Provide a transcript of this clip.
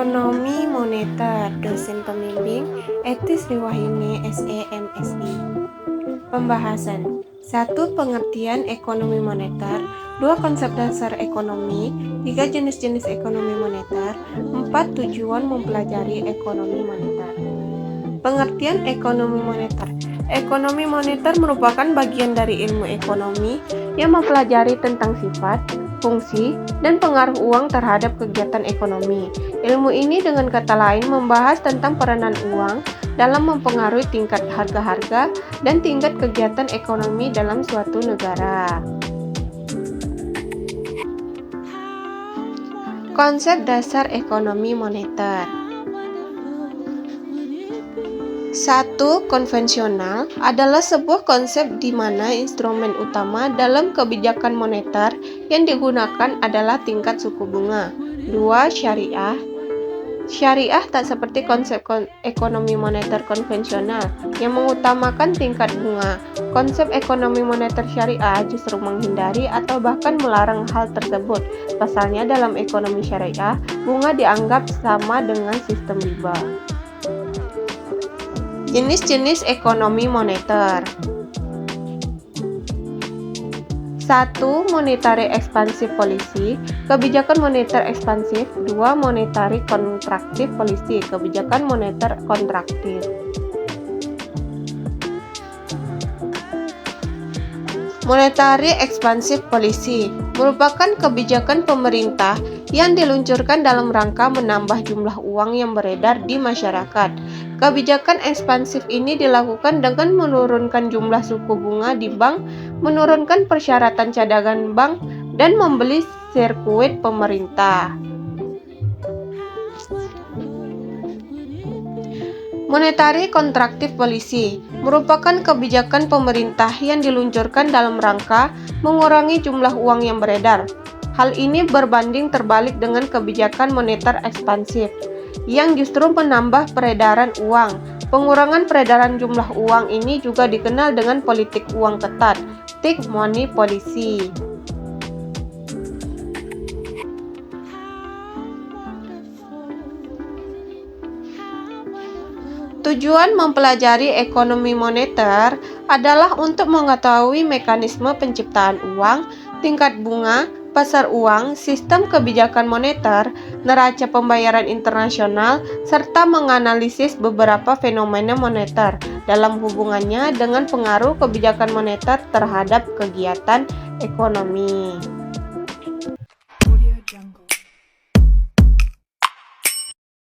Ekonomi Moneter, dosen pembimbing Etis Riwahini SE MSI. Pembahasan 1. Pengertian ekonomi moneter. 2. Konsep dasar ekonomi. 3. Jenis-jenis ekonomi moneter. 4. Tujuan mempelajari ekonomi moneter. Pengertian ekonomi moneter. Ekonomi moneter merupakan bagian dari ilmu ekonomi yang mempelajari tentang sifat, fungsi, dan pengaruh uang terhadap kegiatan ekonomi. Ilmu ini dengan kata lain membahas tentang peranan uang dalam mempengaruhi tingkat harga-harga dan tingkat kegiatan ekonomi dalam suatu negara. Konsep dasar ekonomi moneter. 1. Konvensional adalah sebuah konsep di mana instrumen utama dalam kebijakan moneter yang digunakan adalah tingkat suku bunga. 2. Syariah. Syariah tak seperti konsep ekonomi moneter konvensional yang mengutamakan tingkat bunga. Konsep ekonomi moneter syariah justru menghindari atau bahkan melarang hal tersebut. Pasalnya dalam ekonomi syariah, bunga dianggap sama dengan sistem riba. Jenis-jenis ekonomi moneter. 1. Monetary expansive policy, kebijakan moneter ekspansif. 2. Monetary contractive policy, kebijakan moneter kontraktif. Monetary expansive policy merupakan kebijakan pemerintah yang diluncurkan dalam rangka menambah jumlah uang yang beredar di masyarakat. Kebijakan ekspansif ini dilakukan dengan menurunkan jumlah suku bunga di bank, menurunkan persyaratan cadangan bank, dan membeli sirkuit pemerintah. Monetary contractive policy merupakan kebijakan pemerintah yang diluncurkan dalam rangka mengurangi jumlah uang yang beredar. Hal ini berbanding terbalik dengan kebijakan moneter ekspansif yang justru menambah peredaran uang. Pengurangan peredaran jumlah uang ini juga dikenal dengan politik uang ketat, tight money policy. Tujuan mempelajari ekonomi moneter adalah untuk mengetahui mekanisme penciptaan uang, tingkat bunga, pasar uang, sistem kebijakan moneter, neraca pembayaran internasional, serta menganalisis beberapa fenomena moneter dalam hubungannya dengan pengaruh kebijakan moneter terhadap kegiatan ekonomi.